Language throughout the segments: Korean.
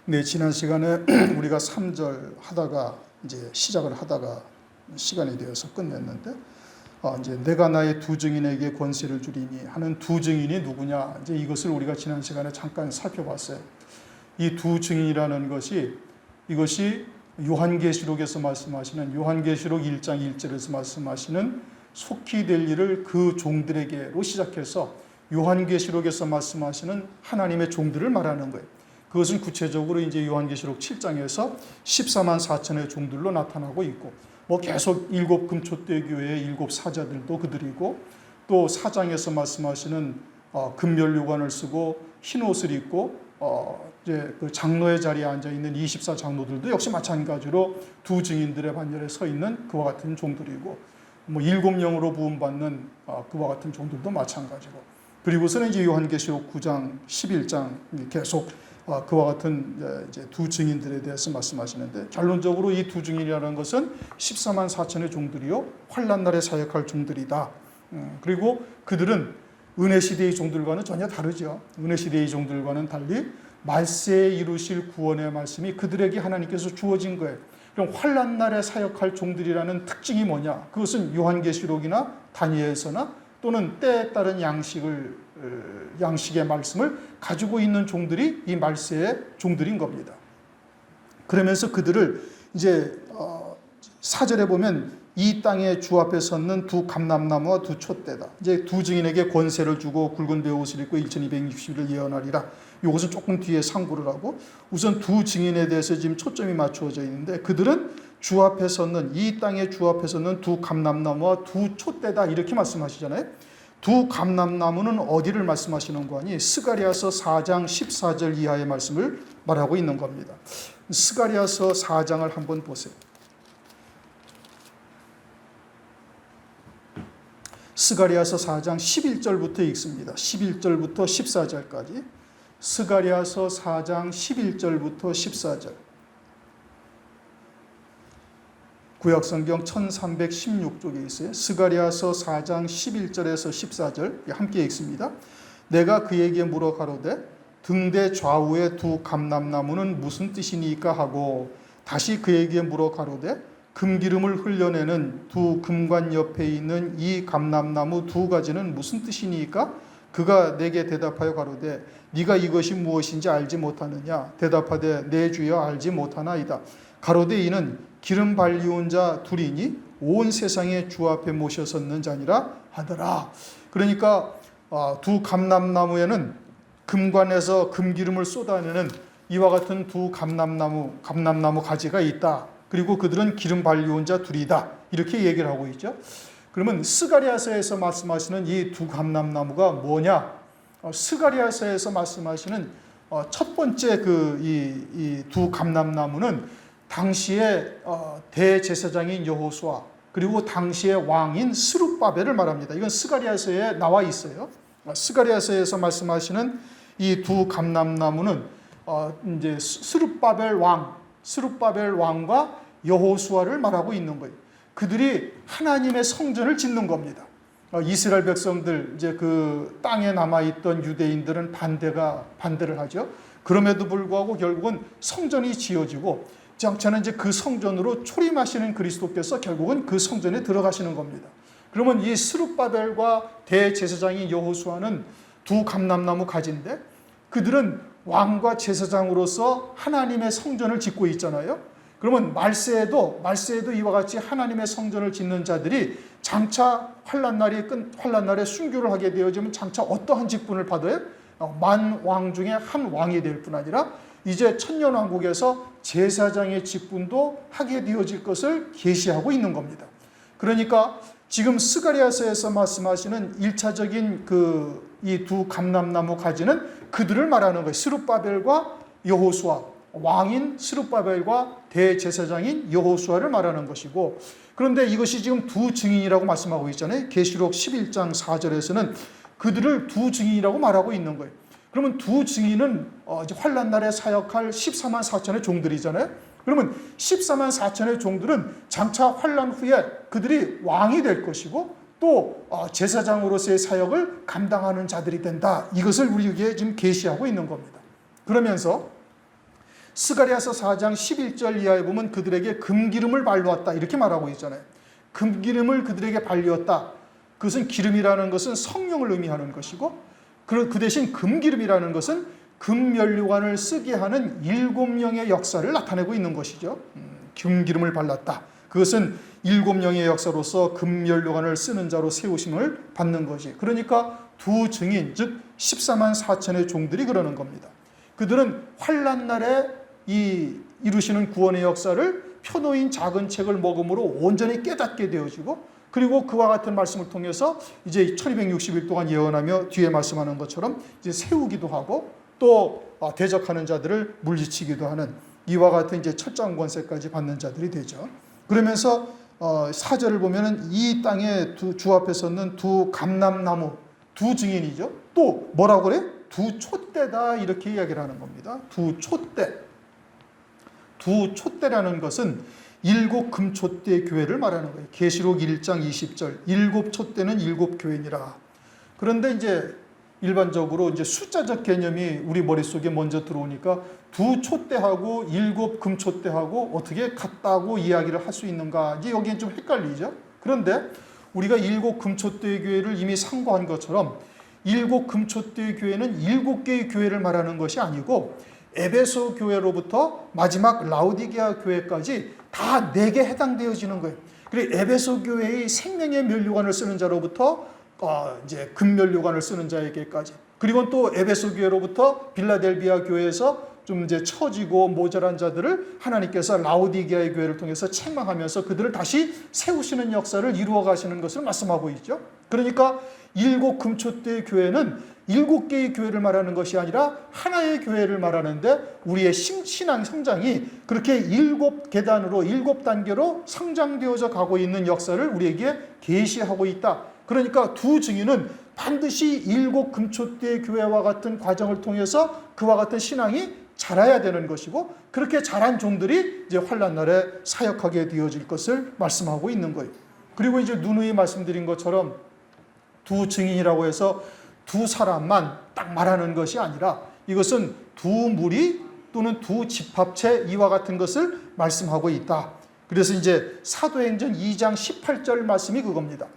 네, 지난 시간에 우리가 3절 하다가 이제 시작을 하다가 시간이 되어서 끝냈는데, 이제 내가 나의 두 증인에게 권세를 주리니 하는 두 증인이 누구냐? 이제 이것을 우리가 지난 시간에 잠깐 살펴봤어요. 이 두 증인이라는 이것이 요한계시록에서 말씀하시는 요한계시록 1장 1절에서 말씀하시는 속히 될 일을 그 종들에게로 시작해서 요한계시록에서 말씀하시는 하나님의 종들을 말하는 거예요. 그것은 구체적으로 이제 요한계시록 7장에서 14만 4천의 종들로 나타나고 있고, 계속 일곱 금촛대 교회의 일곱 사자들도 그들이고, 또 4장에서 말씀하시는 금면류관을 쓰고 흰 옷을 입고 이제 그 장로의 자리에 앉아 있는 24장로들도 역시 마찬가지로 두 증인들의 반열에 서 있는 그와 같은 종들이고, 일곱 영으로 부음받는 그와 같은 종들도 마찬가지고, 그리고서는 이제 요한계시록 9장, 11장 계속 그와 같은 이제 두 증인들에 대해서 말씀하시는데, 결론적으로 이 두 증인이라는 것은 14만 4천의 종들이요 환난 날에 사역할 종들이다. 그리고 그들은 은혜 시대의 종들과는 전혀 다르죠. 은혜 시대의 종들과는 달리 말세에 이루실 구원의 말씀이 그들에게 하나님께서 주어진 거예요. 그럼 환난 날에 사역할 종들이라는 특징이 뭐냐? 그것은 요한계시록이나 다니엘서나 또는 때에 따른 양식의 말씀을 가지고 있는 종들이 이 말세의 종들인 겁니다. 그러면서 그들을 이제 4절에 보면 이 땅에 주 앞에 섰는 두 감람나무와 두 촛대다. 이제 두 증인에게 권세를 주고 굵은 배옷을 입고 1260일을 예언하리라. 이것은 조금 뒤에 상고를 하고, 우선 두 증인에 대해서 지금 초점이 맞추어져 있는데, 그들은 주 앞에 섰는, 이 땅에 주 앞에 섰는 두 감람나무와 두 촛대다 이렇게 말씀하시잖아요. 두 감람나무는 어디를 말씀하시는 거니? 스가랴서 4장 14절 이하의 말씀을 말하고 있는 겁니다. 스가랴서 4장을 한번 보세요. 스가랴서 4장 11절부터 읽습니다. 11절부터 14절까지. 스가랴서 4장 11절부터 14절. 구약성경 1316쪽에 있어요. 스가랴서 4장 11절에서 14절 함께 읽습니다. 내가 그에게 물어 가로되 등대 좌우의 두 감람나무는 무슨 뜻이니까 하고, 다시 그에게 물어 가로되 금기름을 흘려내는 두 금관 옆에 있는 이 감람나무 두 가지는 무슨 뜻이니까? 그가 내게 대답하여 가로되 네가 이것이 무엇인지 알지 못하느냐? 대답하되 내 주여 알지 못하나이다. 가로되 이는 기름 발리운 자 둘이니 온 세상에 주 앞에 모셔섰는 자니라 하더라. 그러니까 두 감람나무에는 금관에서 금기름을 쏟아내는 이와 같은 두 감람나무 가지가 있다. 그리고 그들은 기름 발리운 자 둘이다. 이렇게 얘기를 하고 있죠. 그러면 스가랴서에서 말씀하시는 이 두 감람나무가 뭐냐? 스가랴서에서 말씀하시는 첫 번째 이 두 감람나무는 당시의 대제사장인 여호수아, 그리고 당시의 왕인 스룹바벨을 말합니다. 이건 스가랴서에 나와 있어요. 스가랴서에서 말씀하시는 이 두 감람나무는 이제 스룹바벨 왕과 여호수아를 말하고 있는 거예요. 그들이 하나님의 성전을 짓는 겁니다. 이스라엘 백성들, 이제 그 땅에 남아있던 유대인들은 반대를 하죠. 그럼에도 불구하고 결국은 성전이 지어지고, 장차는 이제 그 성전으로 초림하시는 그리스도께서 결국은 그 성전에 들어가시는 겁니다. 그러면 이 스룹바벨과 대제사장인 여호수아는 두 감람나무 가지인데, 그들은 왕과 제사장으로서 하나님의 성전을 짓고 있잖아요. 그러면 말세에도 이와 같이 하나님의 성전을 짓는 자들이 장차 환난 날에 순교를 하게 되어지면 장차 어떠한 직분을 받아요? 만 왕 중에 한 왕이 될 뿐 아니라 이제 천년왕국에서 제사장의 직분도 하게 되어질 것을 계시하고 있는 겁니다. 그러니까 지금 스가랴서에서 말씀하시는 1차적인 이 두 감람나무 가지는 그들을 말하는 거예요. 스룹바벨과 여호수아, 왕인 스룹바벨과 대제사장인 여호수아를 말하는 것이고, 그런데 이것이 지금 두 증인이라고 말씀하고 있잖아요. 계시록 11장 4절에서는 그들을 두 증인이라고 말하고 있는 거예요. 그러면 두 증인은 이제 환난 날에 사역할 14만 4천의 종들이잖아요. 그러면 14만 4천의 종들은 장차 환난 후에 그들이 왕이 될 것이고, 또 제사장으로서의 사역을 감당하는 자들이 된다. 이것을 우리에게 지금 계시하고 있는 겁니다. 그러면서 스가랴서 4장 11절 이하에 보면 그들에게 금기름을 발루었다 이렇게 말하고 있잖아요. 금기름을 그들에게 발리었다. 그것은 기름이라는 것은 성령을 의미하는 것이고 그 대신 금기름이라는 것은 금면류관을 쓰게 하는 7명의 역사를 나타내고 있는 것이죠. 금기름을 발랐다. 그것은 7명의 역사로서 금면류관을 쓰는 자로 세우심을 받는 것이. 그러니까 두 증인 즉 14만 4천의 종들이 그러는 겁니다. 그들은 환난 날에 이루시는 구원의 역사를 표노인 작은 책을 먹음으로 온전히 깨닫게 되어지고 그리고 그와 같은 말씀을 통해서 이제 1260일 동안 예언하며 뒤에 말씀하는 것처럼 이제 세우기도 하고 또 대적하는 자들을 물리치기도 하는 이와 같은 이제 철장 권세까지 받는 자들이 되죠. 그러면서 4절을 보면은 이 땅에 주 앞에 섰는 두 감람나무 두 증인이죠. 또 뭐라고 그래? 두 촛대다 이렇게 이야기를 하는 겁니다. 두 촛대. 두 촛대라는 것은 7 금촛대 교회를 말하는 거예요. 계시록 1장 20절 7 촛대는 7 교회니라. 그런데 이제 일반적으로 이제 숫자적 개념이 우리 머릿속에 먼저 들어오니까 두 촛대하고 7 금촛대하고 어떻게 같다고 이야기를 할 수 있는가? 이제 여기엔 좀 헷갈리죠. 그런데 우리가 7 금촛대 교회를 이미 상고한 것처럼 7 금촛대 교회는 7개의 교회를 말하는 것이 아니고 에베소 교회로부터 마지막 라우디게아 교회까지 다 4개 해당되어지는 거예요. 그리고 에베소 교회의 생명의 면류관을 쓰는 자로부터 이제 금면류관을 쓰는 자에게까지, 그리고 또 에베소 교회로부터 빌라델비아 교회에서 좀 이제 처지고 모자란 자들을 하나님께서 라우디게아의 교회를 통해서 책망하면서 그들을 다시 세우시는 역사를 이루어 가시는 것을 말씀하고 있죠. 그러니까 7 금촛대 교회는 7개의 교회를 말하는 것이 아니라 하나의 교회를 말하는데 우리의 신앙 성장이 그렇게 7계단으로 7단계로 성장되어져 가고 있는 역사를 우리에게 계시하고 있다. 그러니까 두 증인은 반드시 7 금촛대 교회와 같은 과정을 통해서 그와 같은 신앙이 자라야 되는 것이고 그렇게 자란 종들이 이제 환난 날에 사역하게 되어질 것을 말씀하고 있는 거예요. 그리고 이제 누누이 말씀드린 것처럼 두 증인이라고 해서 두 사람만 딱 말하는 것이 아니라 이것은 두 무리 또는 두 집합체 이와 같은 것을 말씀하고 있다. 그래서 이제 사도행전 2장 18절 말씀이 그겁니다.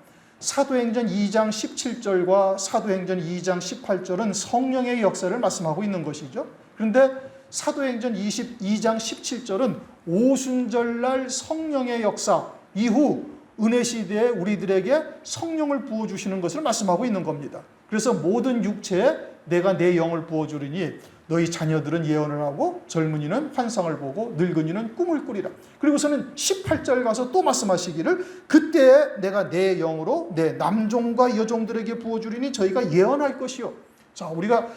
사도행전 2장 17절과 사도행전 2장 18절은 성령의 역사를 말씀하고 있는 것이죠. 그런데 사도행전 22장 17절은 오순절날 성령의 역사 이후 은혜 시대에 우리들에게 성령을 부어주시는 것을 말씀하고 있는 겁니다. 그래서 모든 육체에 내가 내 영을 부어주리니 너희 자녀들은 예언을 하고 젊은이는 환상을 보고 늙은이는 꿈을 꾸리라. 그리고서는 18절 가서 또 말씀하시기를 그때에 내가 내 영으로 내 남종과 여종들에게 부어주리니 저희가 예언할 것이요. 자, 우리가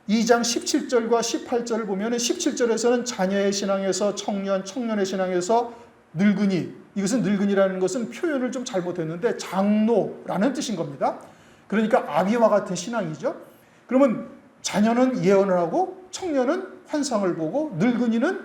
2장 17절과 18절을 보면 17절에서는 자녀의 신앙에서 청년, 청년의 신앙에서 늙은이, 이것은 늙은이라는 것은 표현을 좀 잘못했는데 장로라는 뜻인 겁니다. 그러니까 아비와 같은 신앙이죠. 그러면 자녀는 예언을 하고 청년은 환상을 보고 늙은이는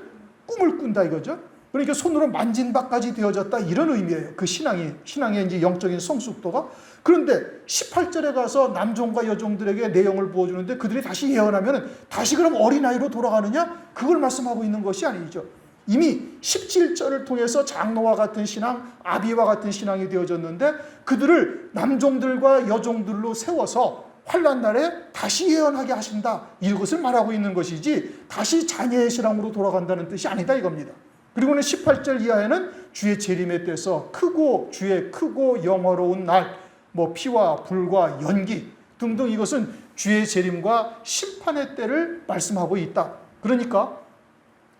꿈을 꾼다 이거죠. 그러니까 손으로 만진 바까지 되어졌다 이런 의미예요. 그 신앙의 이제 영적인 성숙도가. 그런데 18절에 가서 남종과 여종들에게 내용을 부어주는데 그들이 다시 예언하면 다시 그럼 어린아이로 돌아가느냐? 그걸 말씀하고 있는 것이 아니죠. 이미 17절을 통해서 장로와 같은 신앙, 아비와 같은 신앙이 되어졌는데 그들을 남종들과 여종들로 세워서 환난 날에 다시 예언하게 하신다. 이것을 말하고 있는 것이지 다시 자녀의 신앙으로 돌아간다는 뜻이 아니다 이겁니다. 그리고는 18절 이하에는 주의 재림의 때서 주의 크고 영화로운 날, 뭐 피와 불과 연기 등등 이것은 주의 재림과 심판의 때를 말씀하고 있다. 그러니까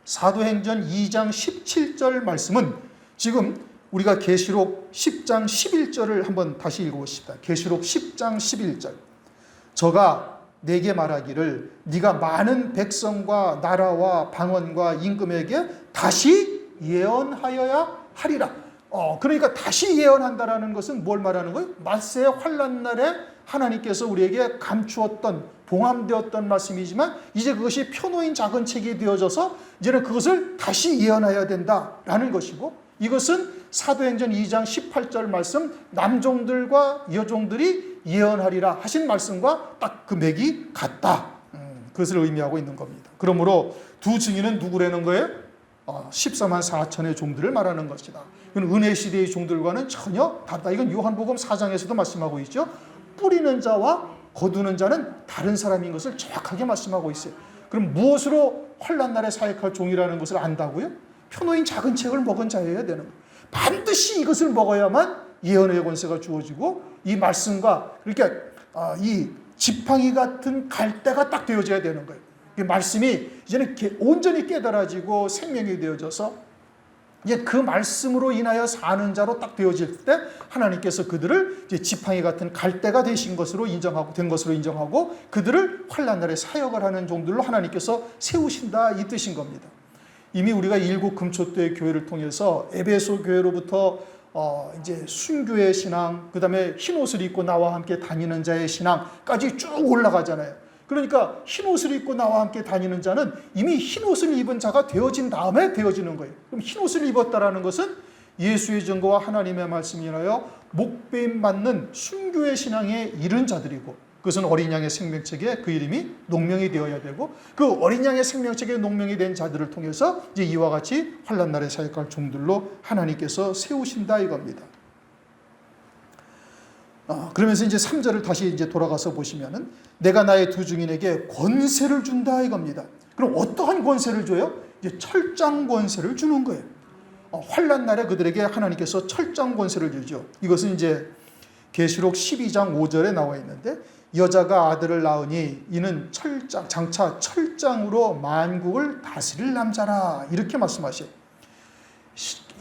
사도행전 2장 17절 말씀은 지금 우리가 계시록 10장 11절을 한번 다시 읽어보십시다. 계시록 10장 11절. 저가 내게 말하기를 네가 많은 백성과 나라와 방언과 임금에게 다시 예언하여야 하리라. 그러니까 다시 예언한다라는 것은 뭘 말하는 거예요? 마세의 환난 날에 하나님께서 우리에게 감추었던 봉함되었던 말씀이지만 이제 그것이 표노인 작은 책이 되어져서 이제는 그것을 다시 예언해야 된다라는 것이고 이것은 사도행전 2장 18절 말씀 남종들과 여종들이 예언하리라 하신 말씀과 딱 그 맥이 같다. 그것을 의미하고 있는 겁니다. 그러므로 두 증인은 누구라는 거예요? 14만 4천의 종들을 말하는 것이다. 이건 은혜 시대의 종들과는 전혀 다르다. 이건 요한복음 4장에서도 말씀하고 있죠. 뿌리는 자와 거두는 자는 다른 사람인 것을 정확하게 말씀하고 있어요. 그럼 무엇으로 환난 날에 사역할 종이라는 것을 안다고요? 표노인 작은 책을 먹은 자여야 되는 거예요. 반드시 이것을 먹어야만 예언의 권세가 주어지고 이 말씀과 그러니까 이 지팡이 같은 갈대가 딱 되어져야 되는 거예요. 이 말씀이 이제는 온전히 깨달아지고 생명이 되어져서 이제 그 말씀으로 인하여 사는 자로 딱 되어질 때 하나님께서 그들을 이제 지팡이 같은 갈대가 되신 것으로 된 것으로 인정하고 그들을 환난 날에 사역을 하는 종들로 하나님께서 세우신다 이 뜻인 겁니다. 이미 우리가 일곱 금초대 교회를 통해서 에베소 교회로부터 이제 순교의 신앙, 그 다음에 흰 옷을 입고 나와 함께 다니는 자의 신앙까지 쭉 올라가잖아요. 그러니까 흰 옷을 입고 나와 함께 다니는 자는 이미 흰 옷을 입은 자가 되어진 다음에 되어지는 거예요. 그럼 흰 옷을 입었다라는 것은 예수의 증거와 하나님의 말씀이 인하여 목배임 받는 순교의 신앙에 이른 자들이고 그것은 어린 양의 생명책에 그 이름이 농명이 되어야 되고 그 어린 양의 생명책에 농명이 된 자들을 통해서 이제 이와 같이 환난 날에 사역할 종들로 하나님께서 세우신다 이겁니다. 그러면서 이제 3절을 다시 이제 돌아가서 보시면은 내가 나의 두 증인에게 권세를 준다 이겁니다. 그럼 어떠한 권세를 줘요? 이제 철장 권세를 주는 거예요. 환난 날에 그들에게 하나님께서 철장 권세를 주죠. 이것은 이제 계시록 12장 5절에 나와 있는데 여자가 아들을 낳으니 이는 장차 철장으로 만국을 다스릴 남자라 이렇게 말씀하셔요.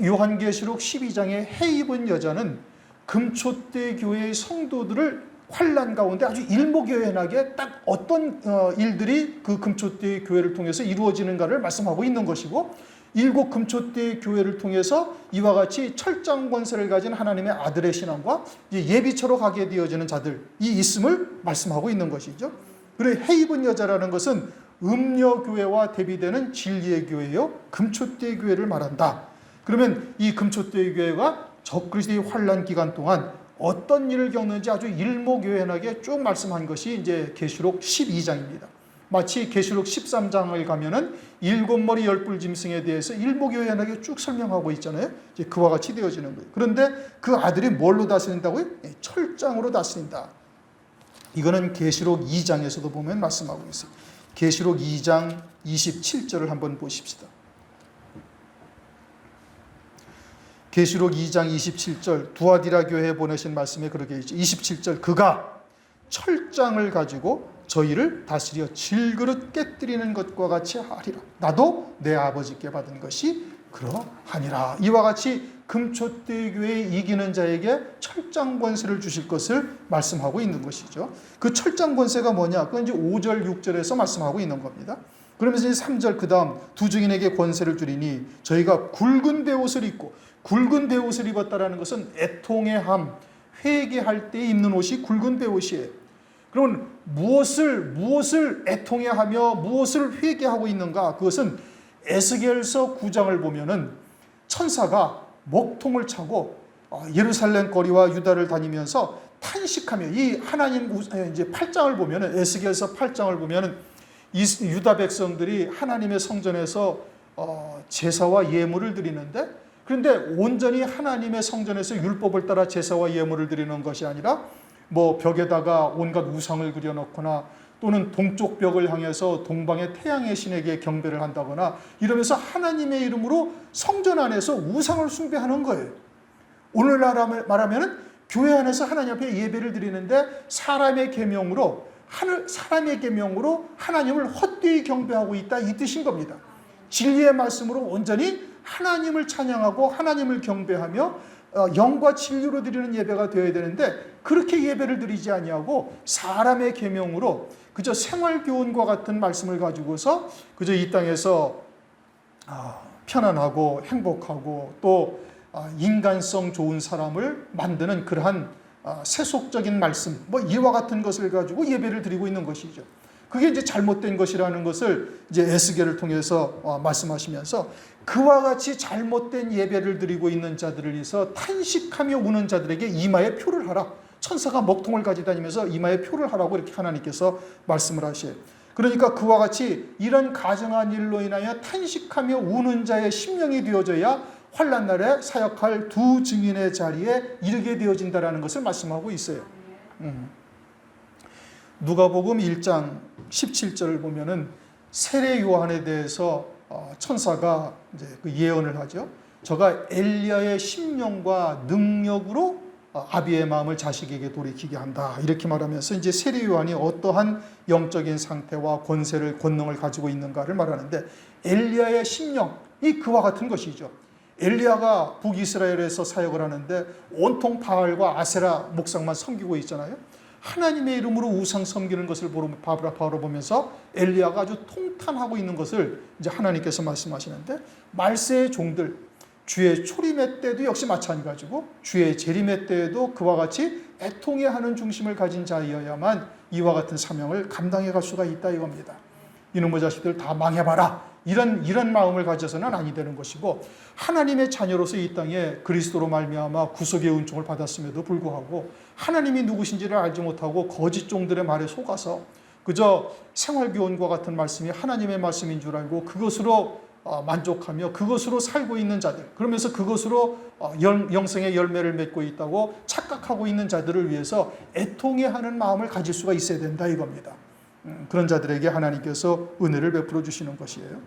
요한계시록 12장에 해 입은 여자는 금초대 교회의 성도들을 환난 가운데 아주 일목요연하게 딱 어떤 일들이 그 금초대 교회를 통해서 이루어지는가를 말씀하고 있는 것이고 일곱 금초대 교회를 통해서 이와 같이 철장 권세를 가진 하나님의 아들의 신앙과 예비처로 가게 되어지는 자들이 있음을 말씀하고 있는 것이죠. 그리고 해 입은 여자라는 것은 음녀교회와 대비되는 진리의 교회요 금초대 교회를 말한다. 그러면 이 금초대 교회가 적그리스도의 환난 기간 동안 어떤 일을 겪는지 아주 일목요연하게 쭉 말씀한 것이 이제 계시록 12장입니다. 마치 계시록 13장을 가면은 일곱 머리 열불 짐승에 대해서 일목요연하게 쭉 설명하고 있잖아요. 이제 그와 같이 되어지는 거예요. 그런데 그 아들이 뭘로 다스린다고요? 철장으로 다스린다. 이거는 계시록 2장에서도 보면 말씀하고 있어요. 계시록 2장 27절을 한번 보십시다. 계시록 2장 27절 두아디라 교회에 보내신 말씀에 그렇게 있죠. 27절 그가 철장을 가지고 저희를 다스려 질그릇 깨뜨리는 것과 같이 하리라. 나도 내 아버지께 받은 것이 그러하니라. 이와 같이 금초대 교회에 이기는 자에게 철장 권세를 주실 것을 말씀하고 있는 것이죠. 그 철장 권세가 뭐냐? 그건 이제 5절 6절에서 말씀하고 있는 겁니다. 그러면서 이제 3절 그 다음 두 증인에게 권세를 주리니 저희가 굵은 베옷을 입고 굵은 베옷을 입었다라는 것은 애통의 함, 회개할 때 입는 옷이 굵은 베옷이에요. 그러면 무엇을 애통해하며 무엇을 회개하고 있는가? 그것은 에스겔서 9장을 보면은 천사가 먹통을 차고 예루살렘 거리와 유다를 다니면서 탄식하며 이 하나님 이제 8장을 보면은 에스겔서 8장을 보면은 유다 백성들이 하나님의 성전에서 제사와 예물을 드리는데 그런데 온전히 하나님의 성전에서 율법을 따라 제사와 예물을 드리는 것이 아니라 뭐 벽에다가 온갖 우상을 그려놓거나 또는 동쪽 벽을 향해서 동방의 태양의 신에게 경배를 한다거나 이러면서 하나님의 이름으로 성전 안에서 우상을 숭배하는 거예요. 오늘날 말하면 교회 안에서 하나님 앞에 예배를 드리는데 사람의 계명으로 하나님을 헛되이 경배하고 있다 이 뜻인 겁니다. 진리의 말씀으로 온전히 하나님을 찬양하고 하나님을 경배하며 영과 진리로 드리는 예배가 되어야 되는데 그렇게 예배를 드리지 아니하고 사람의 계명으로 그저 생활교훈과 같은 말씀을 가지고서 그저 이 땅에서 편안하고 행복하고 또 인간성 좋은 사람을 만드는 그러한 세속적인 말씀 뭐 이와 같은 것을 가지고 예배를 드리고 있는 것이죠. 그게 이제 잘못된 것이라는 것을 이제 에스겔을 통해서 말씀하시면서 그와 같이 잘못된 예배를 드리고 있는 자들을 위해서 탄식하며 우는 자들에게 이마에 표를 하라. 천사가 먹통을 가지고 다니면서 이마에 표를 하라고 이렇게 하나님께서 말씀을 하셔요. 그러니까 그와 같이 이런 가정한 일로 인하여 탄식하며 우는 자의 심령이 되어져야 환난 날에 사역할 두 증인의 자리에 이르게 되어진다라는 것을 말씀하고 있어요. 누가복음 1장 17절을 보면은 세례 요한에 대해서 천사가 이제 그 예언을 하죠. 저가 엘리야의 심령과 능력으로 아비의 마음을 자식에게 돌이키게 한다. 이렇게 말하면서 이제 세례 요한이 어떠한 영적인 상태와 권세를 권능을 가지고 있는가를 말하는데 엘리야의 심령이 그와 같은 것이죠. 엘리야가 북이스라엘에서 사역을 하는데 온통 바알과 아세라 목상만 섬기고 있잖아요. 하나님의 이름으로 우상 섬기는 것을 바라보면서 엘리야가 아주 통탄하고 있는 것을 이제 하나님께서 말씀하시는데 말세의 종들 주의 초림의 때도 역시 마찬가지고 주의 재림의 때에도 그와 같이 애통해하는 중심을 가진 자이어야만 이와 같은 사명을 감당해 갈 수가 있다 이겁니다. 이놈의 자식들 다 망해봐라. 이런 마음을 가져서는 아니 되는 것이고 하나님의 자녀로서 이 땅에 그리스도로 말미암아 구속의 은총을 받았음에도 불구하고 하나님이 누구신지를 알지 못하고 거짓 종들의 말에 속아서 그저 생활교훈과 같은 말씀이 하나님의 말씀인 줄 알고 그것으로 만족하며 그것으로 살고 있는 자들, 그러면서 그것으로 영생의 열매를 맺고 있다고 착각하고 있는 자들을 위해서 애통해하는 마음을 가질 수가 있어야 된다 이겁니다. 그런 자들에게 하나님께서 은혜를 베풀어 주시는 것이에요.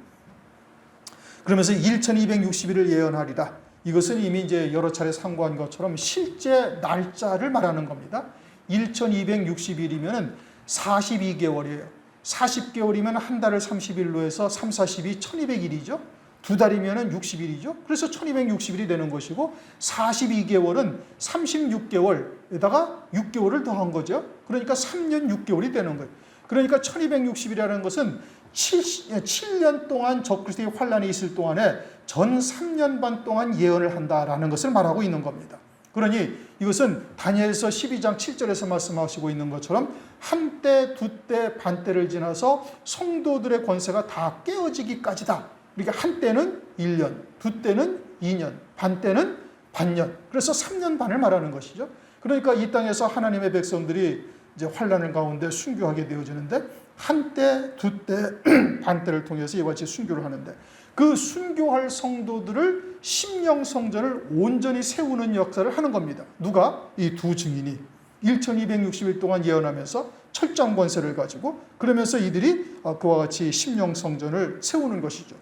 그러면서 1260일을 예언하리라. 이것은 이미 이제 여러 차례 상고한 것처럼 실제 날짜를 말하는 겁니다. 1260일이면 42개월이에요. 40개월이면 한 달을 30일로 해서 3, 40이 1200일이죠. 두 달이면 60일이죠. 그래서 1260일이 되는 것이고 42개월은 36개월에다가 6개월을 더한 거죠. 그러니까 3년 6개월이 되는 거예요. 그러니까 1260일이라는 것은 7년 동안 적그리스도의 환란이 있을 동안에 전 3년 반 동안 예언을 한다라는 것을 말하고 있는 겁니다. 그러니 이것은 다니엘서 12장 7절에서 말씀하시고 있는 것처럼 한때, 두때, 반때를 지나서 성도들의 권세가 다 깨어지기까지다. 그러니까 한때는 1년, 두때는 2년, 반때는 반년. 그래서 3년 반을 말하는 것이죠. 그러니까 이 땅에서 하나님의 백성들이 이제 환란을 가운데 순교하게 되어지는데 한때, 두때, 반때를 통해서 이와 같이 순교를 하는데 그 순교할 성도들을 심령 성전을 온전히 세우는 역사를 하는 겁니다. 누가? 이 두 증인이 1260일 동안 예언하면서 철장 권세를 가지고 그러면서 이들이 그와 같이 심령 성전을 세우는 것이죠.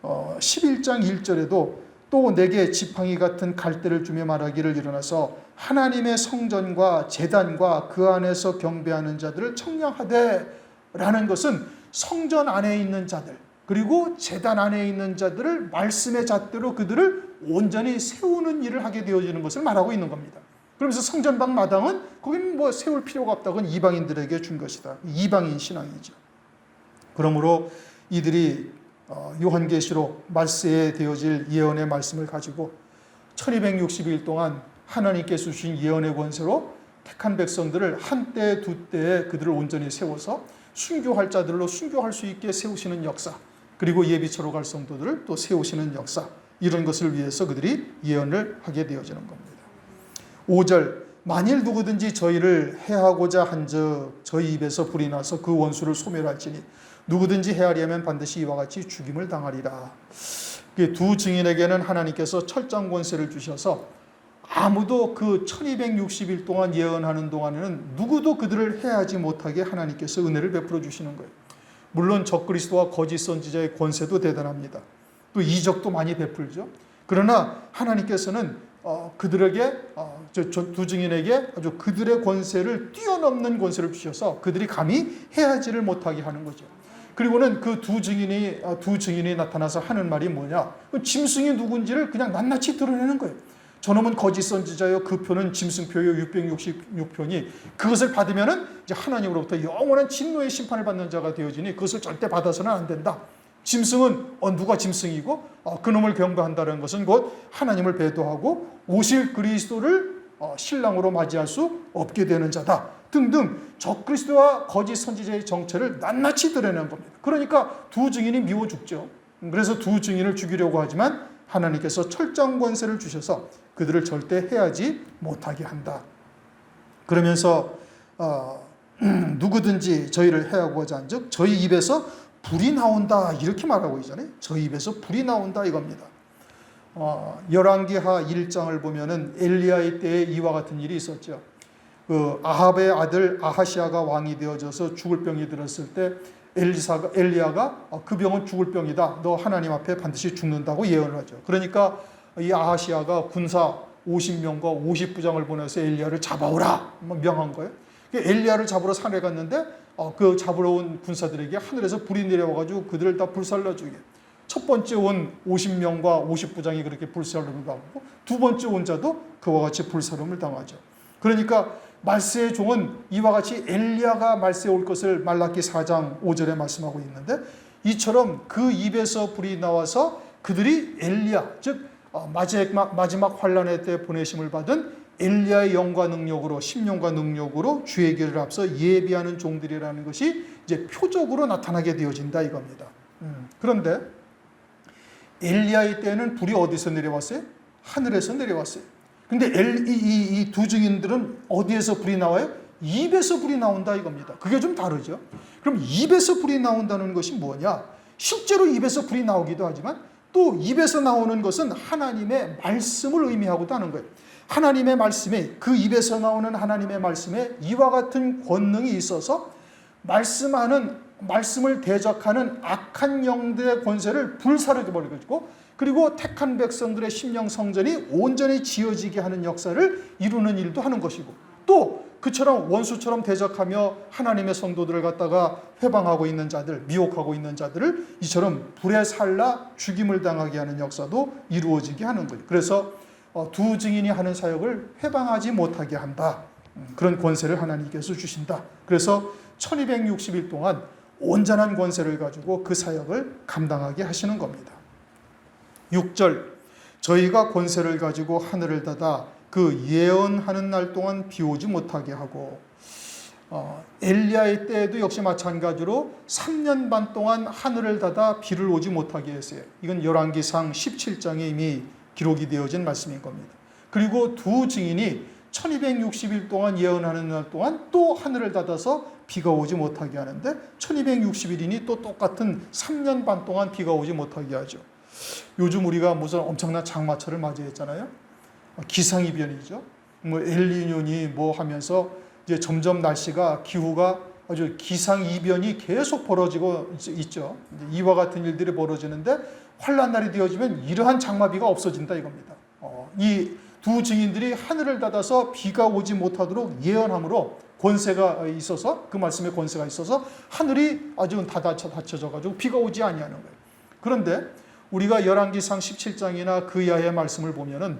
11장 1절에도 또 내게 지팡이 같은 갈대를 주며 말하기를 일어나서 하나님의 성전과 제단과 그 안에서 경배하는 자들을 청량하되 라는 것은 성전 안에 있는 자들 그리고 제단 안에 있는 자들을 말씀의 잣대로 그들을 온전히 세우는 일을 하게 되어지는 것을 말하고 있는 겁니다. 그러면서 성전방 마당은 거기는 뭐 세울 필요가 없다고 이방인들에게 준 것이다. 이방인 신앙이죠. 그러므로 이들이 요한계시록 말세에 되어질 예언의 말씀을 가지고 1260일 동안 하나님께서 주신 예언의 권세로 택한 백성들을 한때 두때에 그들을 온전히 세워서 순교할 자들로 순교할 수 있게 세우시는 역사 그리고 예비처로 갈 성도들을 또 세우시는 역사 이런 것을 위해서 그들이 예언을 하게 되어지는 겁니다. 5절 만일 누구든지 저희를 해하고자 한즉 저희 입에서 불이 나서 그 원수를 소멸할지니 누구든지 해하려면 반드시 이와 같이 죽임을 당하리라. 두 증인에게는 하나님께서 철장 권세를 주셔서 아무도 그 1260일 동안 예언하는 동안에는 누구도 그들을 해하지 못하게 하나님께서 은혜를 베풀어 주시는 거예요. 물론 적그리스도와 거짓 선지자의 권세도 대단합니다. 또 이적도 많이 베풀죠. 그러나 하나님께서는 그들에게 두 증인에게 아주 그들의 권세를 뛰어넘는 권세를 주셔서 그들이 감히 해하지를 못하게 하는 거죠. 그리고는 그 두 증인이 나타나서 하는 말이 뭐냐? 짐승이 누군지를 그냥 낱낱이 드러내는 거예요. 저놈은 거짓 선지자요, 그 표는 짐승표요 666표니 그것을 받으면은 이제 하나님으로부터 영원한 진노의 심판을 받는 자가 되어지니 그것을 절대 받아서는 안 된다. 짐승은 누가 짐승이고 그놈을 경배한다는 것은 곧 하나님을 배도하고 오실 그리스도를 신랑으로 맞이할 수 없게 되는 자다 등등 적그리스도와 거짓 선지자의 정체를 낱낱이 드러내는 겁니다. 그러니까 두 증인이 미워 죽죠. 그래서 두 증인을 죽이려고 하지만 하나님께서 철장 권세를 주셔서 그들을 절대 해하지 못하게 한다. 그러면서 누구든지 저희를 해하고자 한즉 저희 입에서 불이 나온다 이렇게 말하고 있잖아요. 저희 입에서 불이 나온다 이겁니다. 열왕기하 1장을 보면은 엘리야의 때에 이와 같은 일이 있었죠. 그 아합의 아들 아하시아가 왕이 되어져서 죽을 병이 들었을 때 엘리야가 그 병은 죽을 병이다. 너 하나님 앞에 반드시 죽는다고 예언을 하죠. 그러니까 이 아하시아가 군사 50명과 50부장을 보내서 엘리야를 잡아오라 명한 거예요. 엘리야를 잡으러 산에 갔는데 그 잡으러 온 군사들에게 하늘에서 불이 내려와가지고 그들을 다 불살라주게. 첫 번째 온 50명과 50부장이 그렇게 불살름을 당하고 두 번째 온 자도 그와 같이 불살름을 당하죠. 그러니까 말세의 종은 이와 같이 엘리야가 말세에 올 것을 말라기 4장 5절에 말씀하고 있는데 이처럼 그 입에서 불이 나와서 그들이 엘리야 즉 마지막 환란의 때 보내심을 받은 엘리야의 영과 능력으로 심령과 능력으로 주의 길을 앞서 예비하는 종들이라는 것이 이제 표적으로 나타나게 되어진다 이겁니다. 그런데 엘리야의 때는 불이 어디서 내려왔어요? 하늘에서 내려왔어요. 근데 이 두 증인들은 어디에서 불이 나와요? 입에서 불이 나온다 이겁니다. 그게 좀 다르죠. 그럼 입에서 불이 나온다는 것이 뭐냐? 실제로 입에서 불이 나오기도 하지만 또 입에서 나오는 것은 하나님의 말씀을 의미하고도 하는 거예요. 하나님의 말씀에 그 입에서 나오는 하나님의 말씀에 이와 같은 권능이 있어서 말씀을 대적하는 악한 영들의 권세를 불사르게 버리고 그리고 택한 백성들의 심령 성전이 온전히 지어지게 하는 역사를 이루는 일도 하는 것이고 또 그처럼 원수처럼 대적하며 하나님의 성도들을 갖다가 회방하고 있는 자들, 미혹하고 있는 자들을 이처럼 불에 살라 죽임을 당하게 하는 역사도 이루어지게 하는 거예요. 그래서 두 증인이 하는 사역을 회방하지 못하게 한다. 그런 권세를 하나님께서 주신다. 그래서 1260일 동안 온전한 권세를 가지고 그 사역을 감당하게 하시는 겁니다. 6절 저희가 권세를 가지고 하늘을 닫아 그 예언하는 날 동안 비 오지 못하게 하고 엘리야의 때에도 역시 마찬가지로 3년 반 동안 하늘을 닫아 비를 오지 못하게 했어요. 이건 열왕기상 17장에 이미 기록이 되어진 말씀인 겁니다. 그리고 두 증인이 1260일 동안 예언하는 날 동안 또 하늘을 닫아서 비가 오지 못하게 하는데 1260일이니 또 똑같은 3년 반 동안 비가 오지 못하게 하죠. 요즘 우리가 무슨 엄청난 장마철을 맞이했잖아요. 기상이변이죠. 뭐 엘니뇨니 뭐 하면서 이제 점점 날씨가 기후가 아주 기상이변이 계속 벌어지고 있죠. 이와 같은 일들이 벌어지는데 환란날이 되어지면 이러한 장마비가 없어진다 이겁니다. 이 두 증인들이 하늘을 닫아서 비가 오지 못하도록 예언함으로 권세가 있어서 그 말씀에 권세가 있어서 하늘이 아주 다 닫혀져 가지고 비가 오지 아니하는 거예요. 그런데 우리가 열왕기상 17장이나 그 이하의 말씀을 보면은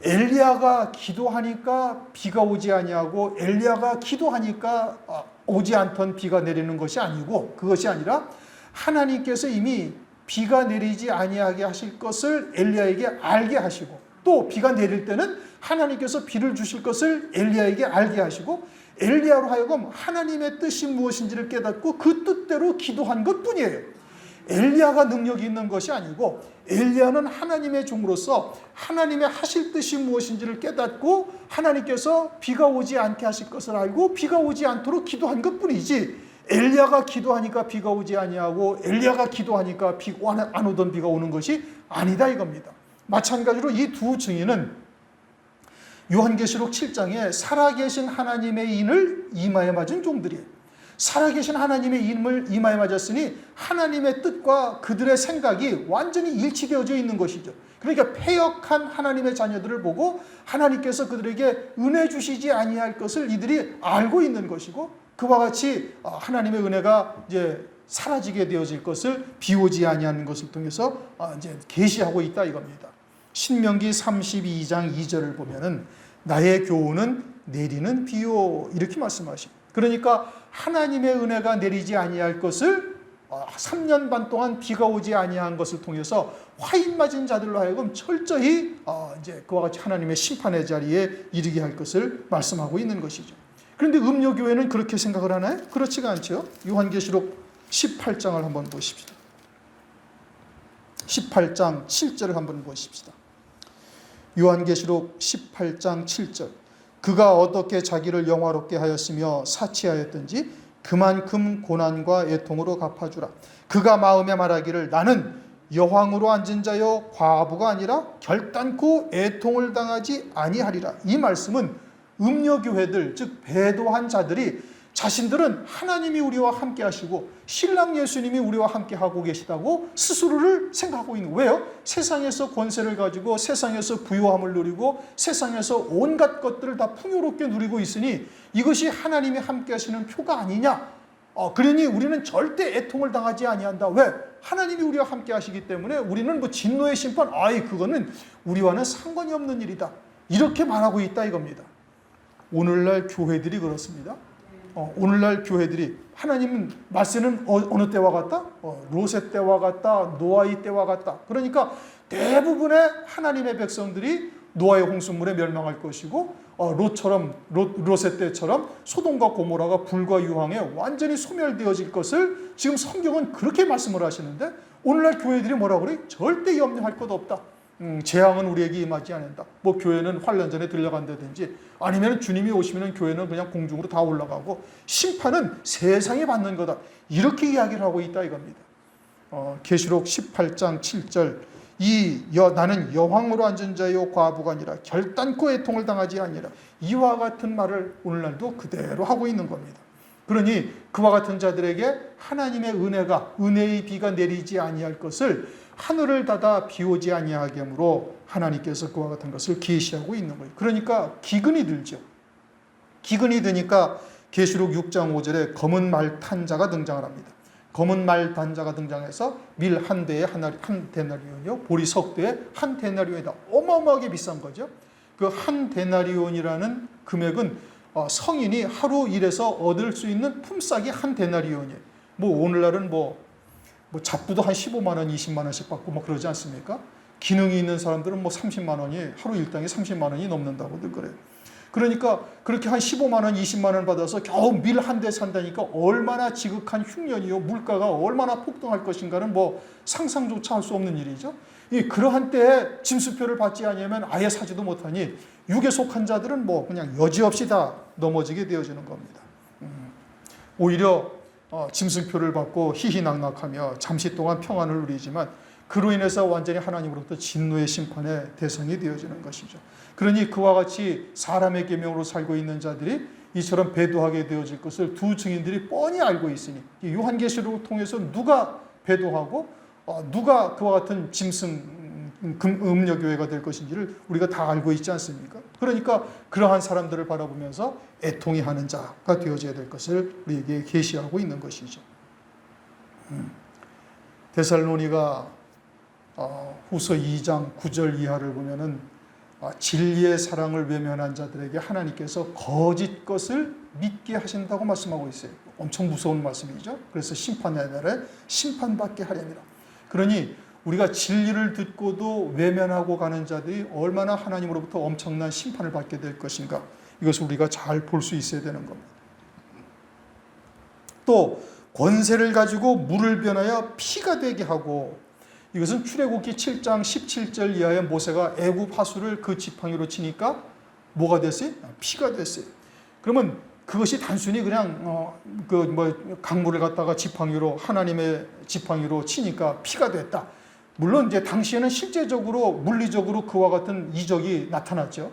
엘리야가 기도하니까 비가 오지 아니하고 엘리야가 기도하니까 오지 않던 비가 내리는 것이 아니고 그것이 아니라 하나님께서 이미 비가 내리지 아니하게 하실 것을 엘리야에게 알게 하시고 또 비가 내릴 때는 하나님께서 비를 주실 것을 엘리야에게 알게 하시고 엘리야로 하여금 하나님의 뜻이 무엇인지를 깨닫고 그 뜻대로 기도한 것뿐이에요. 엘리야가 능력이 있는 것이 아니고 엘리야는 하나님의 종으로서 하나님의 하실 뜻이 무엇인지를 깨닫고 하나님께서 비가 오지 않게 하실 것을 알고 비가 오지 않도록 기도한 것뿐이지 엘리야가 기도하니까 비가 오지 아니하고 엘리야가 기도하니까 안 오던 비가 오는 것이 아니다 이겁니다. 마찬가지로 이 두 증인은 요한계시록 7장에 살아계신 하나님의 인을 이마에 맞은 종들이에요. 살아계신 하나님의 인을 이마에 맞았으니 하나님의 뜻과 그들의 생각이 완전히 일치되어져 있는 것이죠. 그러니까 패역한 하나님의 자녀들을 보고 하나님께서 그들에게 은혜 주시지 아니할 것을 이들이 알고 있는 것이고 그와 같이 하나님의 은혜가 이제 사라지게 되어질 것을 비오지 아니하는 것을 통해서 이제 계시하고 있다 이겁니다. 신명기 32장 2절을 보면은 나의 교훈은 내리는 비요 이렇게 말씀하십니다. 그러니까 하나님의 은혜가 내리지 아니할 것을 3년 반 동안 비가 오지 아니한 것을 통해서 화인 맞은 자들로 하여금 철저히 이제 그와 같이 하나님의 심판의 자리에 이르게 할 것을 말씀하고 있는 것이죠. 그런데 음료교회는 그렇게 생각을 하나요? 그렇지가 않죠. 요한계시록 18장을 한번 보십시다. 18장 7절을 한번 보십시다. 요한계시록 18장 7절 그가 어떻게 자기를 영화롭게 하였으며 사치하였든지 그만큼 고난과 애통으로 갚아주라. 그가 마음에 말하기를 나는 여황으로 앉은 자여 과부가 아니라 결단코 애통을 당하지 아니하리라. 이 말씀은 음녀교회들, 즉 배도한 자들이 자신들은 하나님이 우리와 함께 하시고 신랑 예수님이 우리와 함께 하고 계시다고 스스로를 생각하고 있는 거예요. 왜요? 세상에서 권세를 가지고 세상에서 부요함을 누리고 세상에서 온갖 것들을 다 풍요롭게 누리고 있으니 이것이 하나님이 함께 하시는 표가 아니냐. 그러니 우리는 절대 애통을 당하지 아니한다. 왜? 하나님이 우리와 함께 하시기 때문에 우리는 뭐 진노의 심판, 그거는 우리와는 상관이 없는 일이다. 이렇게 말하고 있다 이겁니다. 오늘날 교회들이 그렇습니다. 오늘날 교회들이 하나님 말씀은 어느 때와 같다? 롯의 때와 같다. 노아의 때와 같다. 그러니까 대부분의 하나님의 백성들이 노아의 홍수물에 멸망할 것이고 롯의 때처럼 소돔과 고모라가 불과 유황에 완전히 소멸되어질 것을 지금 성경은 그렇게 말씀을 하시는데 오늘날 교회들이 뭐라고 그래? 절대 염려할 것 없다. 재앙은 우리에게 임하지 않는다. 뭐 교회는 환란전에 들려간다든지 아니면 주님이 오시면 교회는 그냥 공중으로 다 올라가고 심판은 세상이 받는 거다. 이렇게 이야기를 하고 있다 이겁니다. 계시록 18장 7절 나는 여황으로 앉은 자요 과부가 아니라 결단코 애통을 당하지 아니라 이와 같은 말을 오늘날도 그대로 하고 있는 겁니다. 그러니 그와 같은 자들에게 하나님의 은혜의 비가 내리지 아니할 것을 하늘을 닫아 비오지 아니하게 하므로 하나님께서 그와 같은 것을 계시하고 있는 거예요. 그러니까 기근이 들죠. 기근이 드니까 계시록 6장 5절에 검은 말 탄 자가 등장을 합니다. 검은 말 탄 자가 등장해서 밀 한 대에 한 데나리온이요, 보리 석 대에 한 데나리온이다. 어마어마하게 비싼 거죠. 그 한 데나리온이라는 금액은 성인이 하루 일해서 얻을 수 있는 품삯이 한 데나리온이에요. 뭐 오늘날은 뭐 잡부도 한 15만 원, 20만 원씩 받고 뭐 그러지 않습니까? 기능이 있는 사람들은 뭐 30만 원이 하루 일당이 30만 원이 넘는다고들 그래요. 그러니까 그렇게 한 15만 원, 20만 원 받아서 겨우 밀 한 대 산다니까 얼마나 지극한 흉년이요, 물가가 얼마나 폭등할 것인가는 뭐 상상조차 할 수 없는 일이죠. 그러한 때에 짐수표를 받지 않으면 아예 사지도 못하니 육에 속한 자들은 뭐 그냥 여지없이 다 넘어지게 되어지는 겁니다. 오히려 짐승표를 받고 희희낙낙하며 잠시 동안 평안을 누리지만 그로 인해서 완전히 하나님으로부터 진노의 심판의 대상이 되어지는 것이죠. 그러니 그와 같이 사람의 계명으로 살고 있는 자들이 이처럼 배도하게 되어질 것을 두 증인들이 뻔히 알고 있으니 요한계시록을 통해서 누가 배도하고 누가 그와 같은 짐승 음녀교회가 될 것인지를 우리가 다 알고 있지 않습니까? 그러니까 그러한 사람들을 바라보면서 애통이 하는 자가 되어져야 될 것을 우리에게 계시하고 있는 것이죠. 데살로니가 후서 2장 9절 이하를 보면은 진리의 사랑을 외면한 자들에게 하나님께서 거짓 것을 믿게 하신다고 말씀하고 있어요. 엄청 무서운 말씀이죠. 그래서 심판의 날에 심판받게 하렵니다. 그러니 우리가 진리를 듣고도 외면하고 가는 자들이 얼마나 하나님으로부터 엄청난 심판을 받게 될 것인가, 이것을 우리가 잘 볼 수 있어야 되는 겁니다. 또 권세를 가지고 물을 변하여 피가 되게 하고, 이것은 출애굽기 7장 17절 이하의 모세가 애굽 하수를 그 지팡이로 치니까 뭐가 됐어요? 피가 됐어요. 그러면 그것이 단순히 그냥 강물을 갖다가 지팡이로, 하나님의 지팡이로 치니까 피가 됐다. 물론 이제 당시에는 실제적으로 물리적으로 그와 같은 이적이 나타났죠.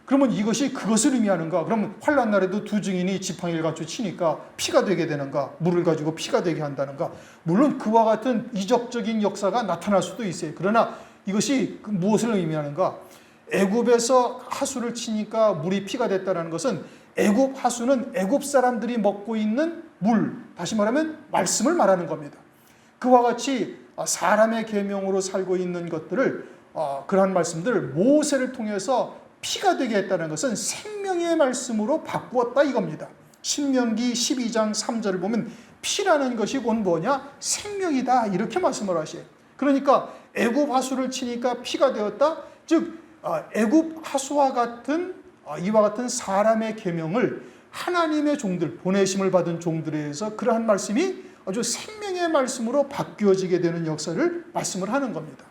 그러면 이것이 그것을 의미하는가? 그러면 환란 날에도 두 증인이 지팡이를 가지고 치니까 피가 되게 되는가? 물을 가지고 피가 되게 한다는가? 물론 그와 같은 이적적인 역사가 나타날 수도 있어요. 그러나 이것이 무엇을 의미하는가? 애굽에서 하수를 치니까 물이 피가 됐다는 것은 애굽 하수는 애굽 사람들이 먹고 있는 물, 다시 말하면 말씀을 말하는 겁니다. 그와 같이 사람의 계명으로 살고 있는 것들을, 그러한 말씀들을 모세를 통해서 피가 되게 했다는 것은 생명의 말씀으로 바꾸었다 이겁니다. 신명기 12장 3절을 보면 피라는 것이 곧 뭐냐? 생명이다, 이렇게 말씀을 하셔요. 그러니까 애굽 하수를 치니까 피가 되었다. 즉 애굽 하수와 같은 이와 같은 사람의 계명을 하나님의 종들, 보내심을 받은 종들에 의해서 그러한 말씀이 아주 생명의 말씀으로 바뀌어지게 되는 역사를 말씀을 하는 겁니다.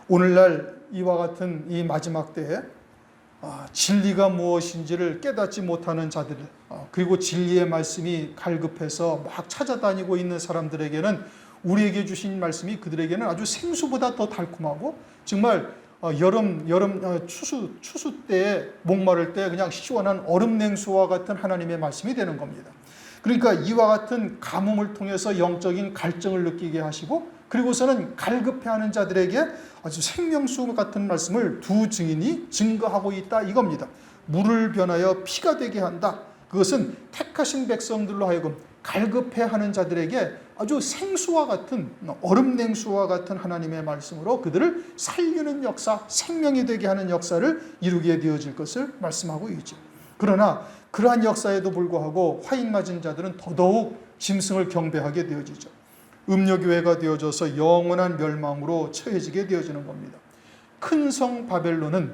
오늘날 이와 같은 이 마지막 때에 진리가 무엇인지를 깨닫지 못하는 자들, 그리고 진리의 말씀이 갈급해서 막 찾아다니고 있는 사람들에게는 우리에게 주신 말씀이 그들에게는 아주 생수보다 더 달콤하고 정말 추수 때에 목마를 때 그냥 시원한 얼음 냉수와 같은 하나님의 말씀이 되는 겁니다. 그러니까 이와 같은 가뭄을 통해서 영적인 갈증을 느끼게 하시고, 그리고서는 갈급해하는 자들에게 아주 생명수 같은 말씀을 두 증인이 증거하고 있다 이겁니다. 물을 변하여 피가 되게 한다. 그것은 택하신 백성들로 하여금 갈급해하는 자들에게 아주 생수와 같은, 얼음 냉수와 같은 하나님의 말씀으로 그들을 살리는 역사, 생명이 되게 하는 역사를 이루게 되어질 것을 말씀하고 있죠. 그러나 그러한 역사에도 불구하고 화인 맞은 자들은 더더욱 짐승을 경배하게 되어지죠. 음료교회가 되어져서 영원한 멸망으로 처해지게 되어지는 겁니다. 큰 성 바벨론은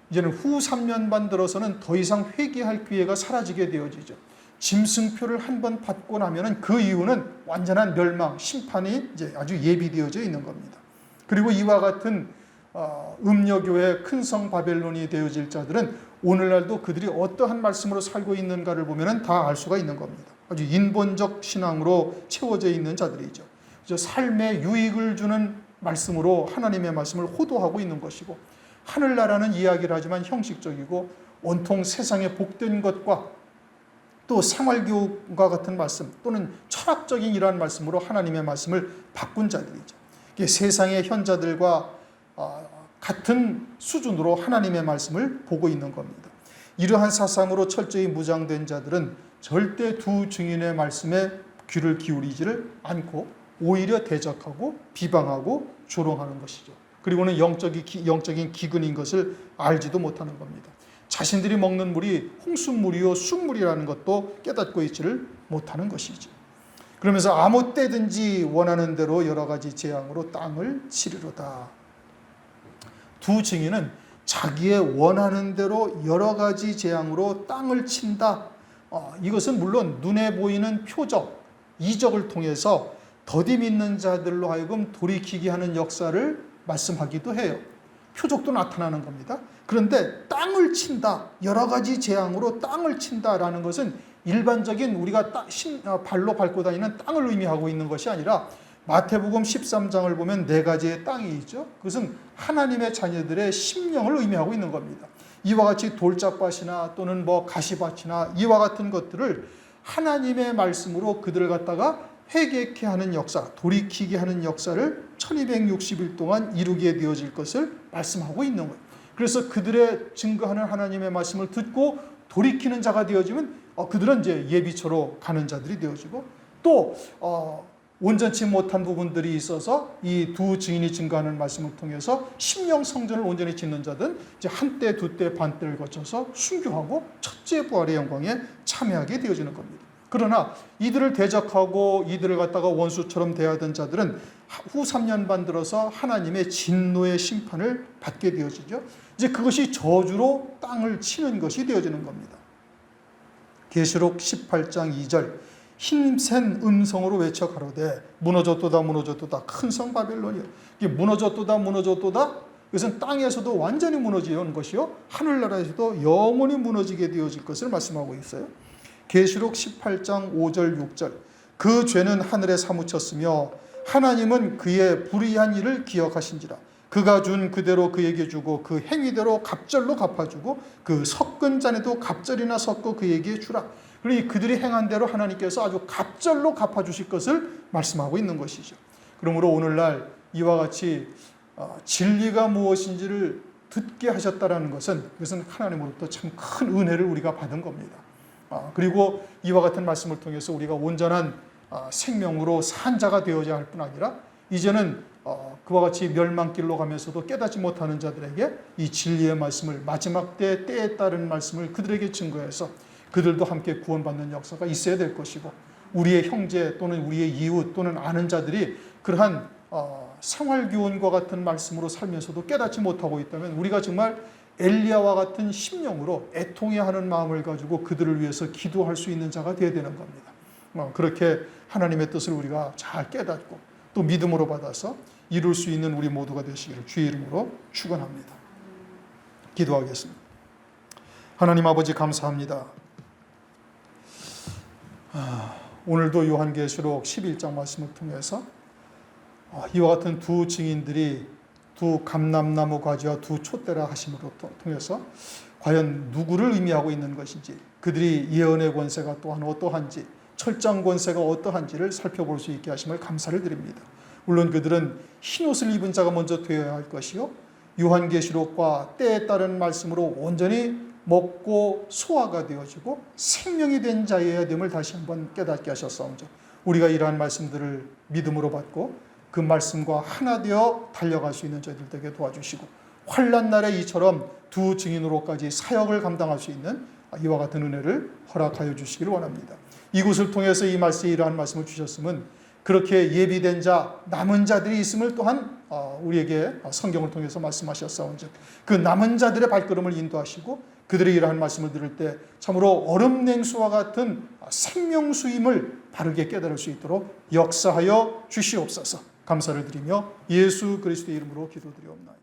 이제는 후 3년반 들어서는 더 이상 회개할 기회가 사라지게 되어지죠. 짐승표를 한번 받고 나면은 그 이후는 완전한 멸망, 심판이 이제 아주 예비되어져 있는 겁니다. 그리고 이와 같은 음료교회 큰 성 바벨론이 되어질 자들은 오늘날도 그들이 어떠한 말씀으로 살고 있는가를 보면은 다 알 수가 있는 겁니다. 아주 인본적 신앙으로 채워져 있는 자들이죠. 삶에 유익을 주는 말씀으로 하나님의 말씀을 호도하고 있는 것이고, 하늘나라는 이야기를 하지만 형식적이고 온통 세상에 복된 것과 또 생활교육과 같은 말씀 또는 철학적인 이러한 말씀으로 하나님의 말씀을 바꾼 자들이죠. 세상의 현자들과 같은 수준으로 하나님의 말씀을 보고 있는 겁니다. 이러한 사상으로 철저히 무장된 자들은 절대 두 증인의 말씀에 귀를 기울이지를 않고 오히려 대적하고 비방하고 조롱하는 것이죠. 그리고는 영적인 기근인 것을 알지도 못하는 겁니다. 자신들이 먹는 물이 홍수물이요 쑥물이라는 것도 깨닫고 있지를 못하는 것이죠. 그러면서 아무 때든지 원하는 대로 여러 가지 재앙으로 땅을 치르로다. 두 증인은 자기의 원하는 대로 여러 가지 재앙으로 땅을 친다. 이것은 물론 눈에 보이는 표적, 이적을 통해서 더디 믿는 자들로 하여금 돌이키게 하는 역사를 말씀하기도 해요. 표적도 나타나는 겁니다. 그런데 땅을 친다, 여러 가지 재앙으로 땅을 친다라는 것은 일반적인 우리가 발로 밟고 다니는 땅을 의미하고 있는 것이 아니라 마태복음 13장을 보면 네 가지의 땅이 있죠. 그것은 하나님의 자녀들의 심령을 의미하고 있는 겁니다. 이와 같이 돌짝밭이나 또는 가시밭이나 이와 같은 것들을 하나님의 말씀으로 그들을 갖다가 회개케 하는 역사, 돌이키게 하는 역사를 1260일 동안 이루게 되어질 것을 말씀하고 있는 거예요. 그래서 그들의 증거하는 하나님의 말씀을 듣고 돌이키는 자가 되어지면 그들은 이제 예비처로 가는 자들이 되어지고, 또 온전치 못한 부분들이 있어서 이 두 증인이 증거하는 말씀을 통해서 심령 성전을 온전히 짓는 자들은 이제 한때, 두때, 반때를 거쳐서 순교하고 첫째 부활의 영광에 참여하게 되어지는 겁니다. 그러나 이들을 대적하고 이들을 갖다가 원수처럼 대하던 자들은 후 3년 반 들어서 하나님의 진노의 심판을 받게 되어지죠. 이제 그것이 저주로 땅을 치는 것이 되어지는 겁니다. 계시록 18장 2절 힘센 음성으로 외쳐 가로되 무너졌도다 무너졌도다 큰 성 바벨론이여. 이게 무너졌도다 무너졌도다, 이것은 땅에서도 완전히 무너지는 것이요 하늘나라에서도 영원히 무너지게 되어질 것을 말씀하고 있어요. 계시록 18장 5절 6절 그 죄는 하늘에 사무쳤으며 하나님은 그의 불의한 일을 기억하신지라. 그가 준 그대로 그에게 주고 그 행위대로 갑절로 갚아주고 그 섞은 잔에도 갑절이나 섞어 그에게 주라. 그러니 그들이 행한 대로 하나님께서 아주 갑절로 갚아주실 것을 말씀하고 있는 것이죠. 그러므로 오늘날 이와 같이 진리가 무엇인지를 듣게 하셨다라는 것은, 그것은 하나님으로부터 참 큰 은혜를 우리가 받은 겁니다. 그리고 이와 같은 말씀을 통해서 우리가 온전한 생명으로 산 자가 되어야 할 뿐 아니라 이제는 그와 같이 멸망길로 가면서도 깨닫지 못하는 자들에게 이 진리의 말씀을, 마지막 때에 따른 말씀을 그들에게 증거해서 그들도 함께 구원받는 역사가 있어야 될 것이고, 우리의 형제 또는 우리의 이웃 또는 아는 자들이 그러한 생활교훈과 같은 말씀으로 살면서도 깨닫지 못하고 있다면 우리가 정말 엘리야와 같은 심령으로 애통해하는 마음을 가지고 그들을 위해서 기도할 수 있는 자가 되어야 되는 겁니다. 그렇게 하나님의 뜻을 우리가 잘 깨닫고 또 믿음으로 받아서 이룰 수 있는 우리 모두가 되시기를 주의 이름으로 축원합니다. 기도하겠습니다. 하나님 아버지 감사합니다. 오늘도 요한계시록 11장 말씀을 통해서 이와 같은 두 증인들이 두 감람나무 가지와 두 촛대라 하심으로 통해서 과연 누구를 의미하고 있는 것인지, 그들이 예언의 권세가 또한 어떠한지, 철장 권세가 어떠한지를 살펴볼 수 있게 하심을 감사를 드립니다. 물론 그들은 흰옷을 입은 자가 먼저 되어야 할 것이요, 요한계시록과 때에 따른 말씀으로 온전히 먹고 소화가 되어지고 생명이 된 자여야 됨을 다시 한번 깨닫게 하셨사온저, 우리가 이러한 말씀들을 믿음으로 받고 그 말씀과 하나 되어 달려갈 수 있는 저희들 되게 도와주시고, 환난 날에 이처럼 두 증인으로까지 사역을 감당할 수 있는 이와 같은 은혜를 허락하여 주시기를 원합니다. 이곳을 통해서 이 말씀에 이러한 말씀을 주셨으면 그렇게 예비된 자, 남은 자들이 있음을 또한 우리에게 성경을 통해서 말씀하셨사온즉, 그 남은 자들의 발걸음을 인도하시고 그들이 이러한 말씀을 들을 때 참으로 얼음냉수와 같은 생명수임을 바르게 깨달을 수 있도록 역사하여 주시옵소서. 감사를 드리며 예수 그리스도의 이름으로 기도드리옵나이다.